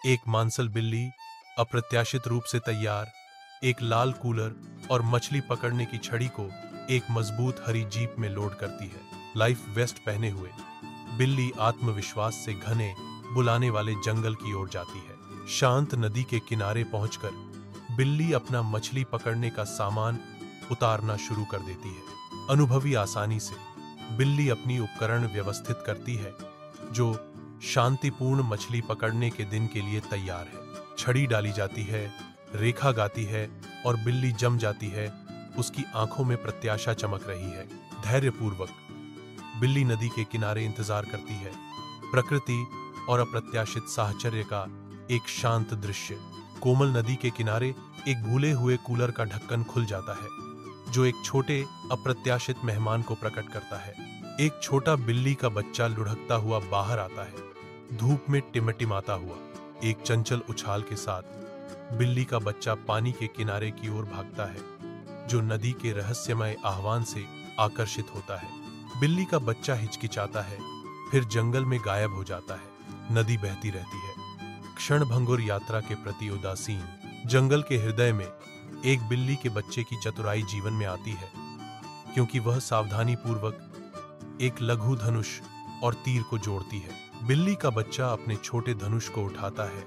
एक मांसल बिल्ली अप्रत्याशित रूप से तैयार एक लाल कूलर और मछली पकड़ने की छड़ी को एक मजबूत हरी जीप में लोड करती है। लाइफ वेस्ट पहने हुए बिल्ली आत्मविश्वास से घने बुलाने वाले जंगल की ओर जाती है। शांत नदी के किनारे पहुंचकर बिल्ली अपना मछली पकड़ने का सामान उतारना शुरू कर देती है। अनुभवी आसानी से बिल्ली अपनी उपकरण व्यवस्थित करती है जो शांतिपूर्ण मछली पकड़ने के दिन के लिए तैयार है। छड़ी डाली जाती है, रेखा गाती है और बिल्ली जम जाती है। उसकी आंखों में प्रत्याशा चमक रही है। धैर्यपूर्वक बिल्ली नदी के किनारे इंतजार करती है। प्रकृति और अप्रत्याशित साहचर्य का एक शांत दृश्य। कोमल नदी के किनारे एक भूले हुए कूलर का ढक्कन खुल जाता है जो एक छोटे अप्रत्याशित मेहमान को प्रकट करता है। एक छोटा बिल्ली का बच्चा लुढ़कता हुआ बाहर आता है, धूप में टिमटिमाता हुआ। एक चंचल उछाल के साथ बिल्ली का बच्चा पानी के किनारे की ओर भागता है जो नदी के रहस्यमय आह्वान से आकर्षित होता है। बिल्ली का बच्चा हिचकिचाता है, फिर जंगल में गायब हो जाता है। नदी बहती रहती है, क्षणभंगुर यात्रा के प्रति उदासीन। जंगल के हृदय में एक बिल्ली के बच्चे की चतुराई जीवन में आती है क्योंकि वह सावधानी पूर्वक एक लघु धनुष और तीर को जोड़ती है। बिल्ली का बच्चा अपने छोटे धनुष को उठाता है।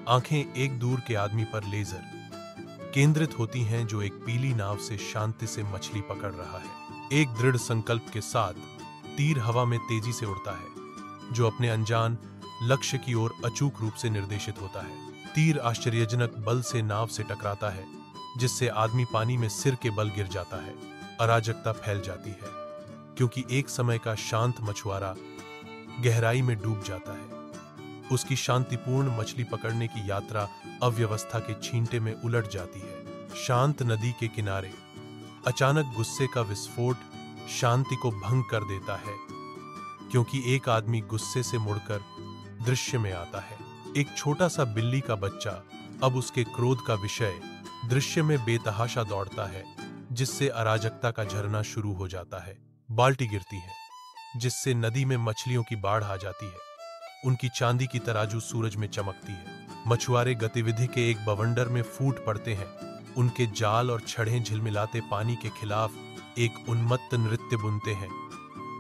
आंखें एक दूर के आदमी पर लेजर केंद्रित होती हैं जो एक पीली नाव से शांति से मछली पकड़ रहा है। एक दृढ़ संकल्प के साथ तीर हवा में तेजी से उड़ता है जो अपने अनजान लक्ष्य की ओर अचूक रूप से निर्देशित होता है। तीर आश्चर्यजनक बल से नाव से टकराता है जिससे आदमी पानी में सिर के बल गिर जाता है। अराजकता फैल जाती है क्योंकि एक समय का शांत मछुआरा गहराई में डूब जाता है। उसकी शांतिपूर्ण मछली पकड़ने की यात्रा अव्यवस्था के छींटे में उलट जाती है। शांत नदी के किनारे अचानक गुस्से का विस्फोट शांति को भंग कर देता है क्योंकि एक आदमी गुस्से से मुड़कर दृश्य में आता है। एक छोटा सा बिल्ली का बच्चा अब उसके क्रोध का विषय दृश्य में बेतहाशा दौड़ता है जिससे अराजकता का झरना शुरू हो जाता है। बाल्टी गिरती है जिससे नदी में मछलियों की बाढ़ आ जाती है। उनकी चांदी की तराजू सूरज में चमकती है। मछुआरे गतिविधि के एक बवंडर में फूट पड़ते हैं। उनके जाल और छड़ें झिलमिलाते पानी के खिलाफ एक उन्मत्त नृत्य बुनते हैं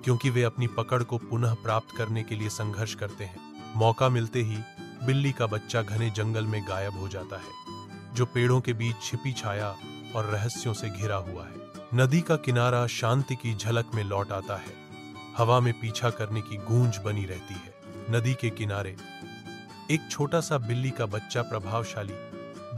क्योंकि वे अपनी पकड़ को पुनः प्राप्त करने के लिए संघर्ष करते हैं। मौका मिलते ही बिल्ली का बच्चा घने जंगल में गायब हो जाता है जो पेड़ों के बीच छिपी छाया और रहस्यों से घिरा हुआ है। नदी का किनारा शांति की झलक में लौट आता है। हवा में पीछा करने की गूंज बनी रहती है। नदी के किनारे एक छोटा सा बिल्ली का बच्चा प्रभावशाली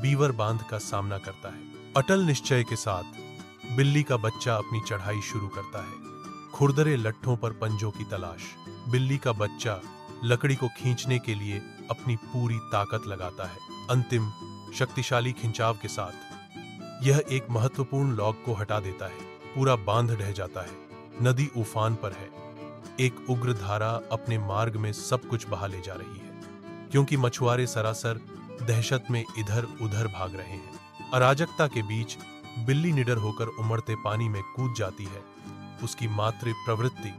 बीवर बांध का सामना करता है। अटल निश्चय के साथ बिल्ली का बच्चा अपनी चढ़ाई शुरू करता है। खुरदरे लट्ठों पर पंजों की तलाश। बिल्ली का बच्चा लकड़ी को खींचने के लिए अपनी पूरी ताकत लगाता है। अंतिम शक्तिशाली खिंचाव के साथ यह एक महत्वपूर्ण लॉग को हटा देता है। पूरा बांध ढह जाता है। नदी उफान पर है। एक उग्र धारा अपने मार्ग में सब कुछ बहा ले जा रही है क्योंकि मछुआरे सरासर दहशत में इधर उधर भाग रहे हैं। अराजकता के बीच बिल्ली निडर होकर उमड़ते पानी में कूद जाती है। उसकी मातृ प्रवृत्ति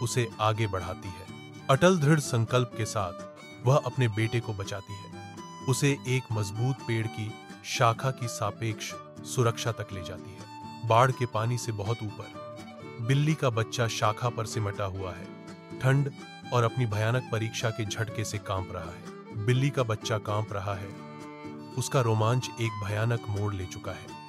उसे आगे बढ़ाती है। अटल दृढ़ संकल्प के साथ वह अपने बेटे को बचाती है। उसे एक मजबूत पेड़ की शाखा की सापेक्ष सुरक्षा तक ले जाती है। बाढ़ के पानी से बहुत ऊपर बिल्ली का बच्चा शाखा पर सिमटा हुआ है। ठंड और अपनी भयानक परीक्षा के झटके से कांप रहा है। बिल्ली का बच्चा कांप रहा है। उसका रोमांच एक भयानक मोड़ ले चुका है।